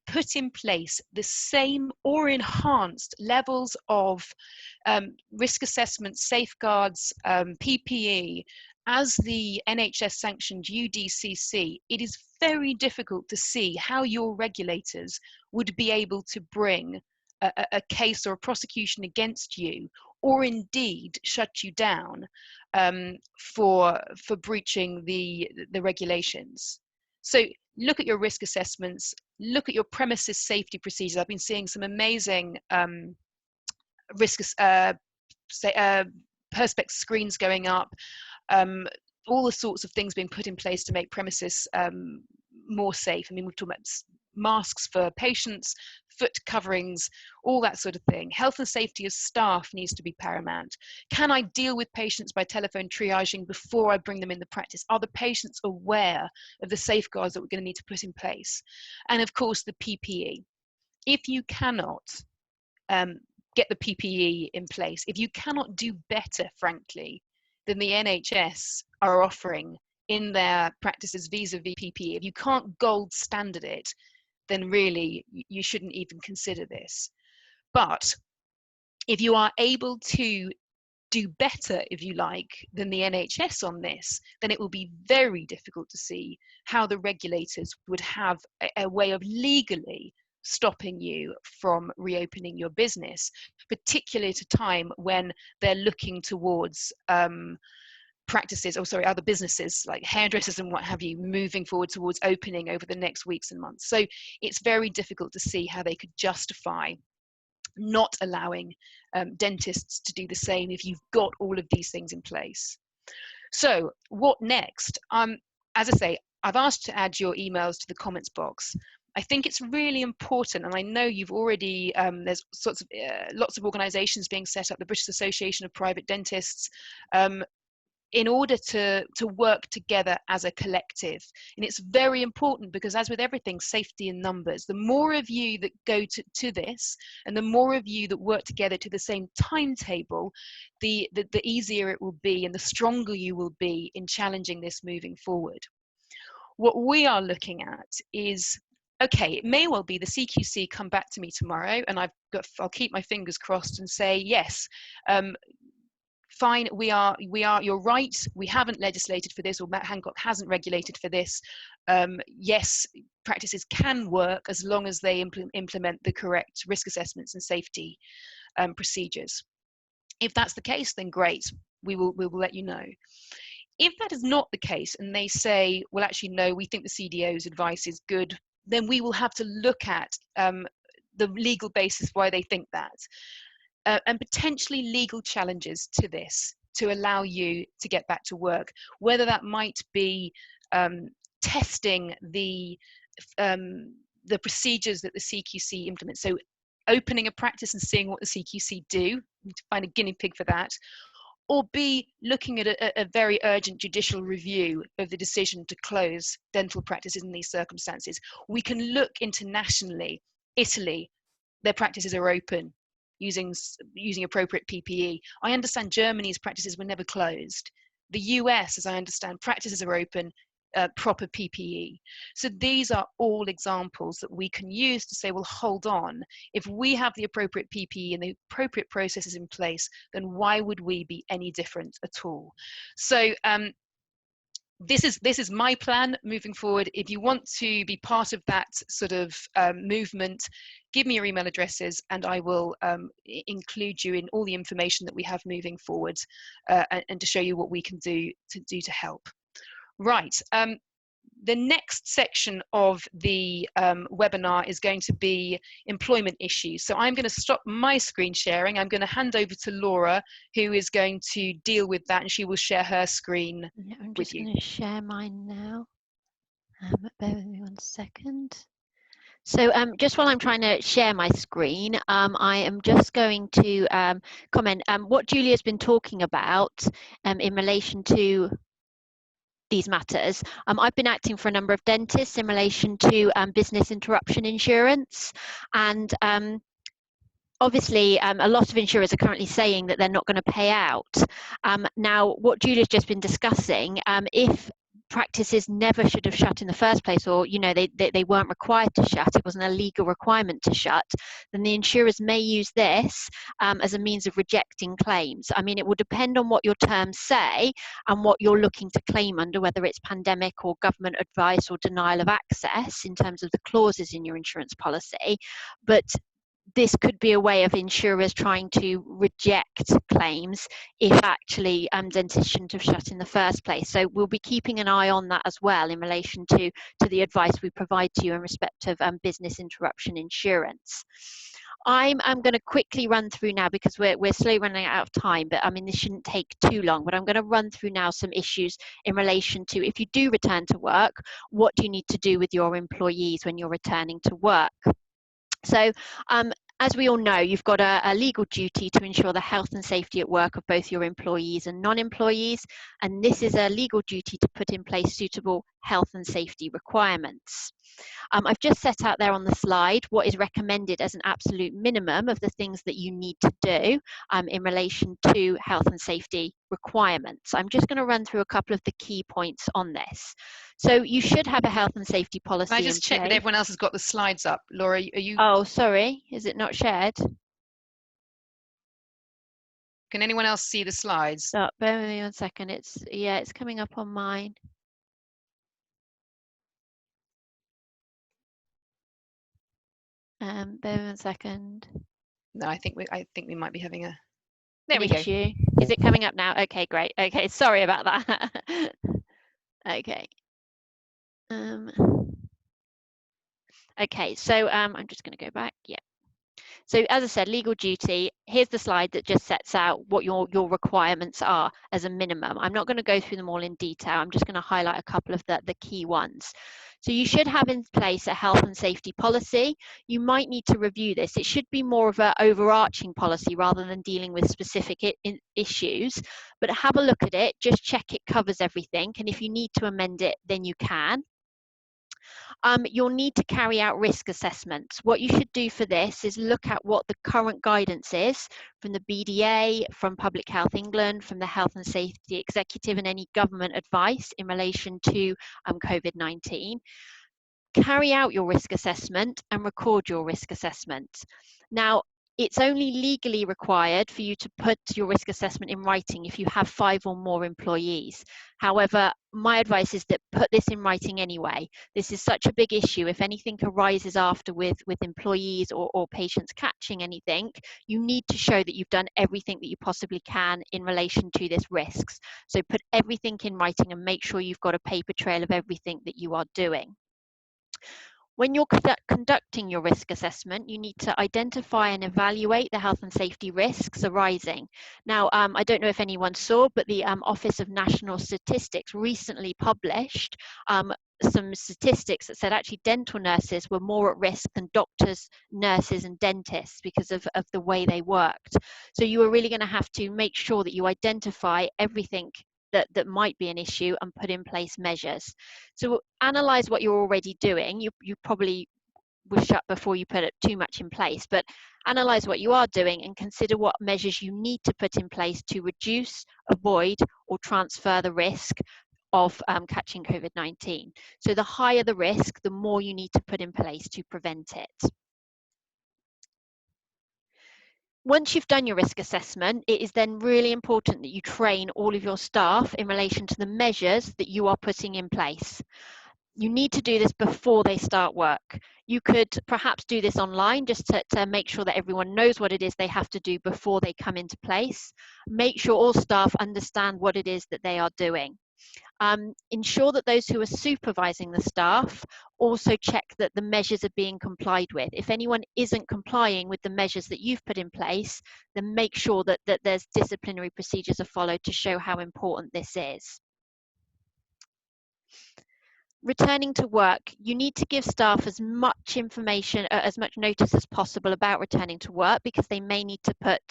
put in place the same or enhanced levels of risk assessment, safeguards, PPE as the NHS sanctioned UDCC, it is very difficult to see how your regulators would be able to bring a case or a prosecution against you, or indeed shut you down for breaching the regulations. So look at your risk assessments, look at your premises safety procedures. I've been seeing some amazing perspex screens going up, all the sorts of things being put in place to make premises more safe. I mean, we've talked about masks for patients, foot coverings, all that sort of thing. Health and safety of staff needs to be paramount. Can I deal with patients by telephone triaging before I bring them in the practice? Are the patients aware of the safeguards that we're going to need to put in place? And of course, the PPE. If you cannot get the PPE in place, if you cannot do better, frankly, than the NHS are offering in their practices vis-a-vis PPE, if you can't gold standard it, then really you shouldn't even consider this. But if you are able to do better, if you like, than the NHS on this, then it will be very difficult to see how the regulators would have a way of legally stopping you from reopening your business, particularly at a time when they're looking towards other businesses like hairdressers and what have you, moving forward towards opening over the next weeks and months. So it's very difficult to see how they could justify not allowing dentists to do the same if you've got all of these things in place. So what next? As I say, I've asked to add your emails to the comments box. I think it's really important, and I know you've already, there's lots of organisations being set up, the British Association of Private Dentists, in order to work together as a collective. And it's very important because, as with everything, safety in numbers. The more of you that go to this, and the more of you that work together to the same timetable, the easier it will be and the stronger you will be in challenging this moving forward. What we are looking at is, okay, it may well be the CQC come back to me tomorrow and I'll keep my fingers crossed and say, yes, fine, you're right, we haven't legislated for this, or Matt Hancock hasn't regulated for this. Yes, practices can work as long as they implement the correct risk assessments and safety procedures. If that's the case, then great, we will let you know. If that is not the case and they say, well, actually, no, we think the CDO's advice is good, then we will have to look at the legal basis why they think that. And potentially legal challenges to this to allow you to get back to work, whether that might be testing the procedures that the CQC implements. So opening a practice and seeing what the CQC do, to find a guinea pig for that, or B, looking at a very urgent judicial review of the decision to close dental practices in these circumstances. We can look internationally. Italy, their practices are open, using appropriate PPE. I understand Germany's practices were never closed. The US, as I understand, practices are open, proper PPE. So these are all examples that we can use to say, well, hold on, if we have the appropriate PPE and the appropriate processes in place, then why would we be any different at all? So this is my plan moving forward. If you want to be part of that sort of movement, give me your email addresses and I will include you in all the information that we have moving forward, and to show you what we can do to help. Right. The next section of the webinar is going to be employment issues. So I'm going to stop my screen sharing. I'm going to hand over to Laura, who is going to deal with that, and she will share her screen with you. I'm just going to share mine now. Bear with me 1 second. So just while I'm trying to share my screen, I am just going to comment what Julia's been talking about in relation to these matters. I've been acting for a number of dentists in relation to business interruption insurance, and obviously a lot of insurers are currently saying that they're not going to pay out. Now, what Julia's just been discussing, if practices never should have shut in the first place, or they weren't required to shut, it wasn't a legal requirement to shut, then the insurers may use this as a means of rejecting claims. I mean, it will depend on what your terms say and what you're looking to claim under, whether it's pandemic or government advice or denial of access in terms of the clauses in your insurance policy. But this could be a way of insurers trying to reject claims if actually dentists shouldn't have shut in the first place. So we'll be keeping an eye on that as well in relation to the advice we provide to you in respect of business interruption insurance. I'm going to quickly run through now, because we're slowly running out of time, but I mean, this shouldn't take too long, but I'm going to run through now some issues in relation to, if you do return to work, what do you need to do with your employees when you're returning to work? So as we all know, you've got a legal duty to ensure the health and safety at work of both your employees and non-employees, and this is a legal duty to put in place suitable health and safety requirements. I've just set out there on the slide what is recommended as an absolute minimum of the things that you need to do in relation to health and safety requirements. I'm just going to run through a couple of the key points on this. So you should have a health and safety policy. Can I just check that everyone else has got the slides up? Laura, are you? Oh, sorry, is it not shared? Can anyone else see the slides? So, bear with me 1 second. It's coming up on mine. Bear with me 1 second. No, I think we might be having a issue. Is it coming up now? Okay, great. Okay, sorry about that. Okay. Okay, so I'm just going to go back. Yeah. So as I said, legal duty, here's the slide that just sets out what your requirements are as a minimum. I'm not going to go through them all in detail. I'm just going to highlight a couple of the key ones. So you should have in place a health and safety policy. You might need to review this. It should be more of an overarching policy rather than dealing with specific issues, but have a look at it, just check it covers everything, and if you need to amend it, then you can. You'll need to carry out risk assessments. What you should do for this is look at what the current guidance is from the BDA, from Public Health England, from the Health and Safety Executive, and any government advice in relation to COVID-19. Carry out your risk assessment and record your risk assessment. Now, it's only legally required for you to put your risk assessment in writing if you have 5 or more employees. However, my advice is that put this in writing anyway. This is such a big issue. If anything arises after with employees or patients catching anything, you need to show that you've done everything that you possibly can in relation to this risks. So put everything in writing and make sure you've got a paper trail of everything that you are doing. When you're conducting your risk assessment, you need to identify and evaluate the health and safety risks arising. Now, I don't know if anyone saw, but the Office of National Statistics recently published some statistics that said actually dental nurses were more at risk than doctors, nurses, and dentists because of the way they worked. So you are really going to have to make sure that you identify everything that might be an issue and put in place measures. So analyze what you're already doing. You probably will shut before you put it too much in place, but analyze what you are doing and consider what measures you need to put in place to reduce, avoid, or transfer the risk of catching COVID-19. So the higher the risk, the more you need to put in place to prevent it. Once you've done your risk assessment, it is then really important that you train all of your staff in relation to the measures that you are putting in place. You need to do this before they start work. You could perhaps do this online just to make sure that everyone knows what it is they have to do before they come into place. Make sure all staff understand what it is that they are doing. Ensure that those who are supervising the staff also check that the measures are being complied with. If anyone isn't complying with the measures that you've put in place, then make sure that there's disciplinary procedures are followed to show how important this is. Returning to work, you need to give staff as much information, as much notice as possible about returning to work, because they may need to put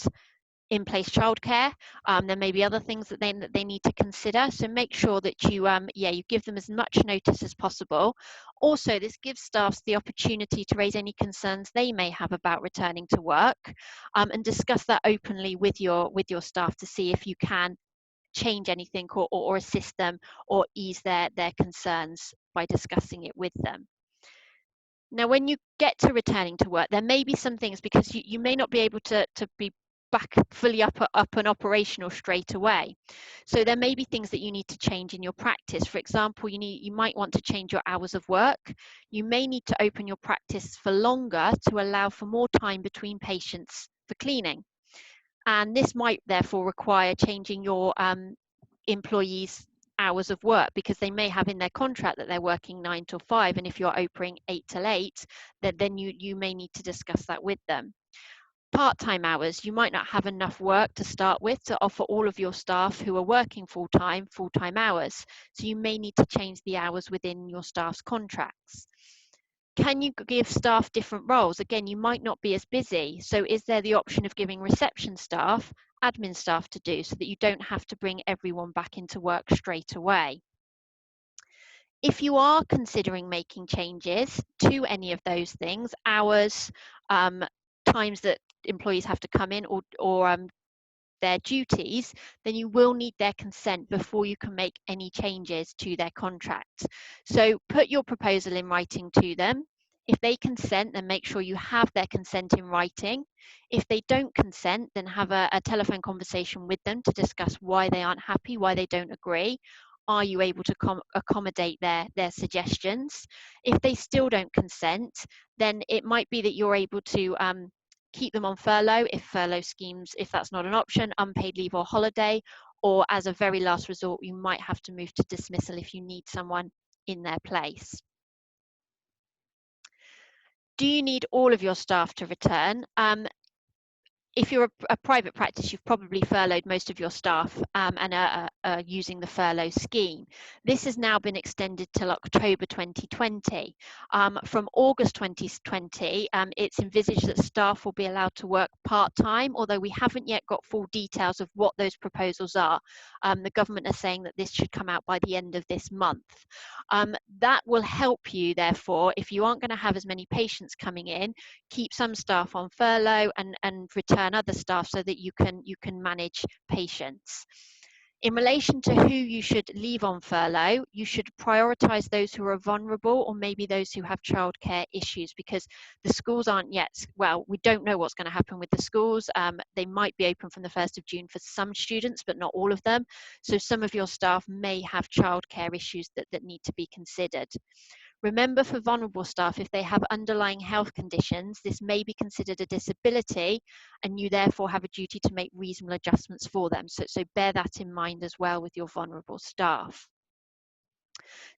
in place childcare. There may be other things that they need to consider. So make sure that you give them as much notice as possible. Also, this gives staff the opportunity to raise any concerns they may have about returning to work, and discuss that openly with your staff to see if you can change anything or assist them or ease their concerns by discussing it with them. Now, when you get to returning to work, there may be some things, because you may not be able to be back fully up and operational straight away. So there may be things that you need to change in your practice. For example, you might want to change your hours of work. You may need to open your practice for longer to allow for more time between patients for cleaning. And this might therefore require changing your employees' hours of work, because they may have in their contract that they're working 9 till 5, and if you're opening 8 till 8, then you may need to discuss that with them. Part-time hours, you might not have enough work to start with to offer all of your staff who are working full-time hours. So you may need to change the hours within your staff's contracts. Can you give staff different roles? Again, you might not be as busy. So is there the option of giving reception staff, admin staff to do, so that you don't have to bring everyone back into work straight away? If you are considering making changes to any of those things, hours, times that employees have to come in, or their duties, then you will need their consent before you can make any changes to their contract. So put your proposal in writing to them. If they consent, then make sure you have their consent in writing. If they don't consent, then have a telephone conversation with them to discuss why they aren't happy, why they don't agree. Are you able to accommodate their suggestions? If they still don't consent, then it might be that you're able to keep them on furlough if furlough schemes, if that's not an option, unpaid leave or holiday, or as a very last resort, you might have to move to dismissal if you need someone in their place. Do you need all of your staff to return? If you're a private practice, you've probably furloughed most of your staff and are using the furlough scheme. This has now been extended till October 2020. From August 2020, it's envisaged that staff will be allowed to work part-time, although we haven't yet got full details of what those proposals are. The government are saying that this should come out by the end of this month. That will help you, therefore, if you aren't going to have as many patients coming in, keep some staff on furlough and return other staff so that you can manage patients. In relation to who you should leave on furlough, you should prioritise those who are vulnerable or maybe those who have childcare issues, because the schools aren't yet, well, we don't know what's going to happen with the schools. They might be open from the 1st of June for some students, but not all of them. So some of your staff may have childcare issues that need to be considered. Remember, for vulnerable staff, if they have underlying health conditions, this may be considered a disability, and you therefore have a duty to make reasonable adjustments for them. So bear that in mind as well with your vulnerable staff.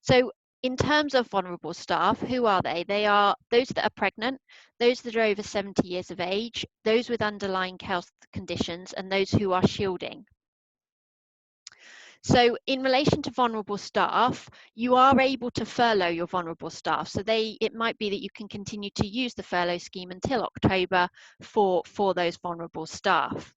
So in terms of vulnerable staff, who are they? They are those that are pregnant, those that are over 70 years of age, those with underlying health conditions, and those who are shielding. So in relation to vulnerable staff, you are able to furlough your vulnerable staff. So it might be that you can continue to use the furlough scheme until October for those vulnerable staff.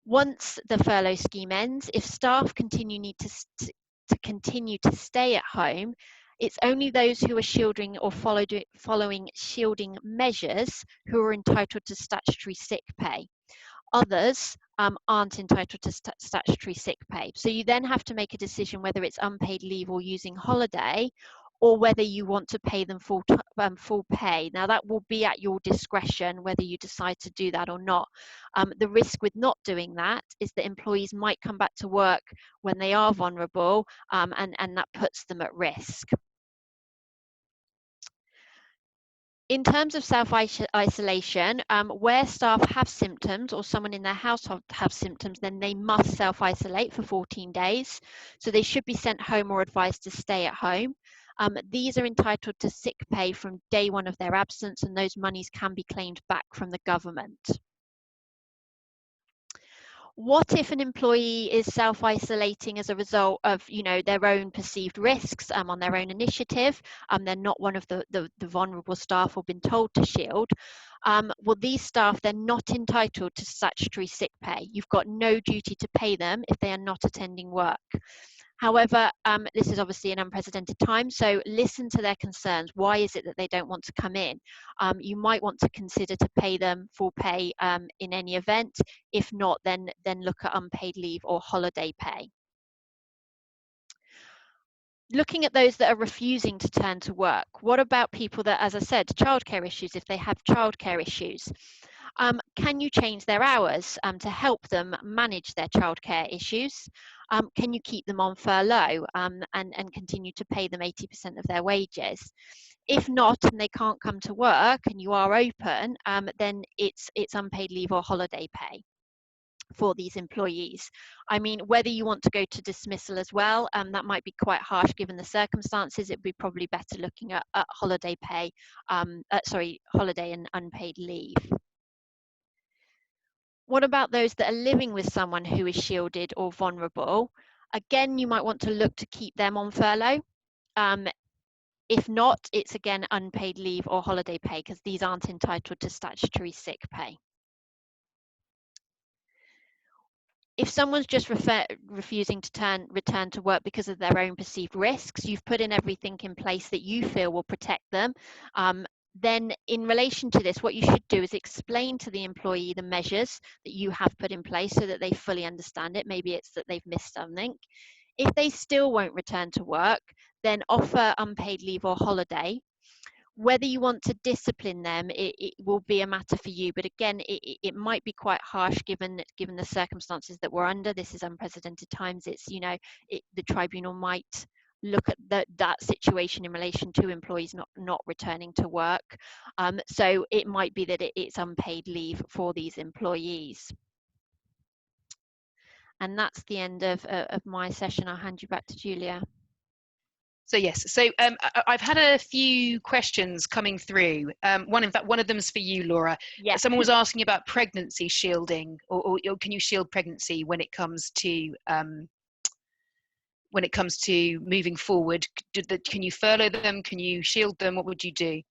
Once the furlough scheme ends, if staff need to continue to stay at home, it's only those who are shielding or following shielding measures who are entitled to statutory sick pay. Others aren't entitled to statutory sick pay. So you then have to make a decision whether it's unpaid leave or using holiday, or whether you want to pay them full pay. Now that will be at your discretion whether you decide to do that or not. The risk with not doing that is that employees might come back to work when they are vulnerable, and that puts them at risk. In terms of self-isolation, where staff have symptoms or someone in their household have symptoms, then they must self-isolate for 14 days. So they should be sent home or advised to stay at home. These are entitled to sick pay from day one of their absence, and those monies can be claimed back from the government. What if an employee is self-isolating as a result of, their own perceived risks on their own initiative? They're not one of the vulnerable staff or been told to shield. Well, these staff, they're not entitled to statutory sick pay. You've got no duty to pay them if they are not attending work. However, this is obviously an unprecedented time, so listen to their concerns. Why is it that they don't want to come in? You might want to consider to pay them full pay in any event. If not, then look at unpaid leave or holiday pay. Looking at those that are refusing to turn to work, what about people that, as I said, childcare issues, if they have childcare issues? Can you change their hours to help them manage their childcare issues? Can you keep them on furlough and continue to pay them 80% of their wages? If not, and they can't come to work and you are open, then it's unpaid leave or holiday pay for these employees. I mean, whether you want to go to dismissal as well, that might be quite harsh given the circumstances. It'd be probably better looking at holiday pay, holiday and unpaid leave. What about those that are living with someone who is shielded or vulnerable? Again, you might want to look to keep them on furlough. If not, it's again unpaid leave or holiday pay, because these aren't entitled to statutory sick pay. If someone's just refusing to return to work because of their own perceived risks, you've put in everything in place that you feel will protect them. Then in relation to this, what you should do is explain to the employee the measures that you have put in place so that they fully understand it. Maybe it's that they've missed something. If they still won't return to work, then offer unpaid leave or holiday. Whether you want to discipline them, it will be a matter for you. But again, it might be quite harsh given the circumstances that we're under. This is unprecedented times. It's, the tribunal might look at that situation in relation to employees not returning to work. So it might be that it's unpaid leave for these employees. And that's the end of my session. I'll hand you back to Julia. So yes, so I've had a few questions coming through. In fact, one of them is for you, Laura. Yeah. Someone was asking about pregnancy shielding, or can you shield pregnancy when it comes to moving forward? Can you furlough them? Can you shield them? What would you do?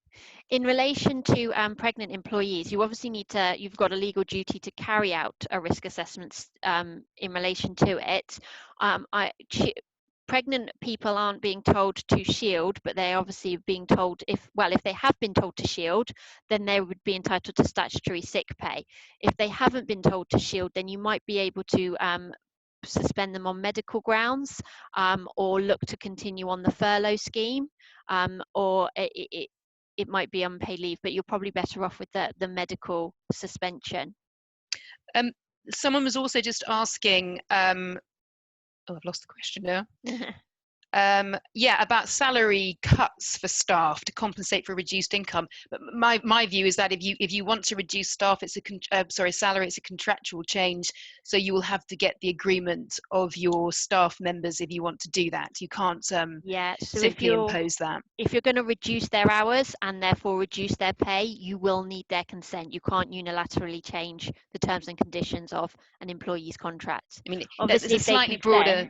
In relation to pregnant employees, you obviously you've got a legal duty to carry out a risk assessment in relation to it. Pregnant people aren't being told to shield, but they're obviously being told if they have been told to shield, then they would be entitled to statutory sick pay. If they haven't been told to shield, then you might be able to suspend them on medical grounds, or look to continue on the furlough scheme, or it might be unpaid leave, but you're probably better off with the medical suspension. Someone was also just asking, oh, I've lost the question now. About salary cuts for staff to compensate for reduced income. But my view is that if you want to reduce staff, it's salary, it's a contractual change. So you will have to get the agreement of your staff members if you want to do that. You can't simply impose that. If you're going to reduce their hours and therefore reduce their pay, you will need their consent. You can't unilaterally change the terms and conditions of an employee's contract. I mean, obviously, it's a slightly broader.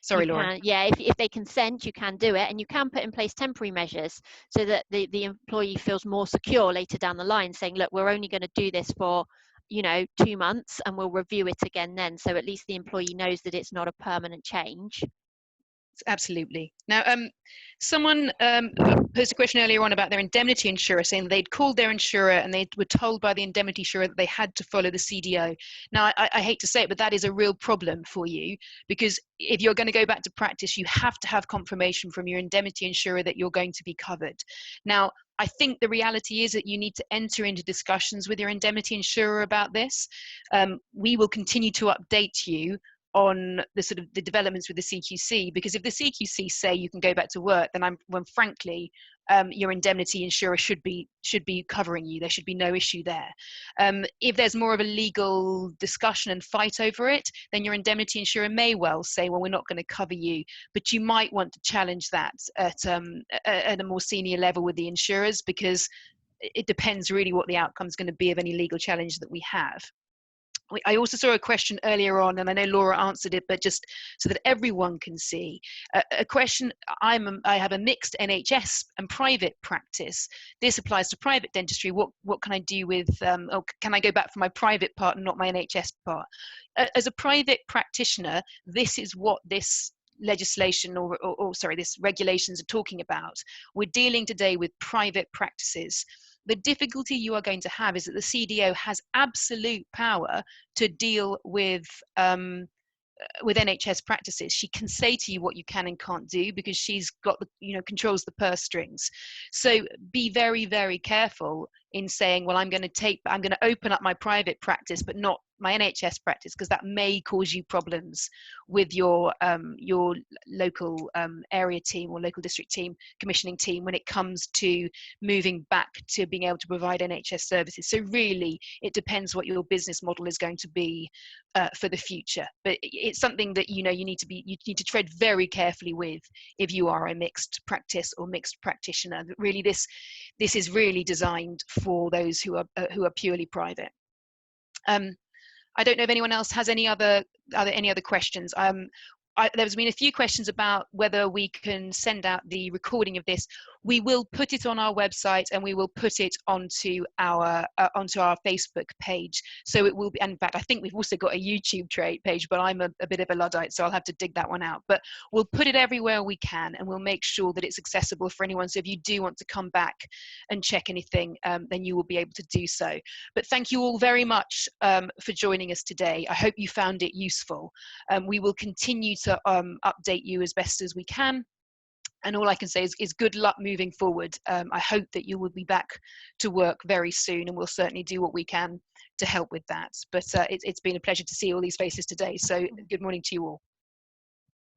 Sorry, Laura. If they consent, you can do it, and you can put in place temporary measures so that the employee feels more secure later down the line, saying, look, we're only going to do this for 2 months and we'll review it again then. So at least the employee knows that it's not a permanent change. Absolutely. Now, someone posed a question earlier on about their indemnity insurer, saying they'd called their insurer and they were told by the indemnity insurer that they had to follow the CDO. Now, I hate to say it, but that is a real problem for you, because if you're going to go back to practice, you have to have confirmation from your indemnity insurer that you're going to be covered. Now, I think the reality is that you need to enter into discussions with your indemnity insurer about this. We will continue to update you on the developments with the CQC, because if the CQC say you can go back to work, then frankly, your indemnity insurer should be covering you. There should be no issue there. If there's more of a legal discussion and fight over it, then your indemnity insurer may well say, well, we're not going to cover you, but you might want to challenge that at a more senior level with the insurers, because it depends really what the outcome is going to be of any legal challenge that we have. I also saw a question earlier on, and I know Laura answered it, but just so that everyone can see, a question. I have a mixed NHS and private practice. This applies to private dentistry. What can I do with, or can I go back for my private part and not my NHS part? As a private practitioner, this is what this legislation this regulations are talking about. We're dealing today with private practices. The difficulty you are going to have is that the CDO has absolute power to deal with NHS practices. She can say to you what you can and can't do, because she's got controls the purse strings. So be very, very careful in saying, well, I'm going to open up my private practice, but not my NHS practice, because that may cause you problems with your local area team or local district team, commissioning team, when it comes to moving back to being able to provide NHS services. So really, it depends what your business model is going to be for the future. But it's something that you need to tread very carefully with if you are a mixed practice or mixed practitioner. Really, this is really designed for those who are purely private. I don't know if anyone else has any other questions. There's been a few questions about whether we can send out the recording of this. We will put it on our website, and we will put it onto our Facebook page. So it will be, and in fact, I think we've also got a YouTube page, but I'm a bit of a Luddite, so I'll have to dig that one out. But we'll put it everywhere we can, and we'll make sure that it's accessible for anyone. So if you do want to come back and check anything, then you will be able to do so. But thank you all very much for joining us today. I hope you found it useful. We will continue to update you as best as we can. And all I can say is good luck moving forward. I hope that you will be back to work very soon, and we'll certainly do what we can to help with that. But it's been a pleasure to see all these faces today. So good morning to you all.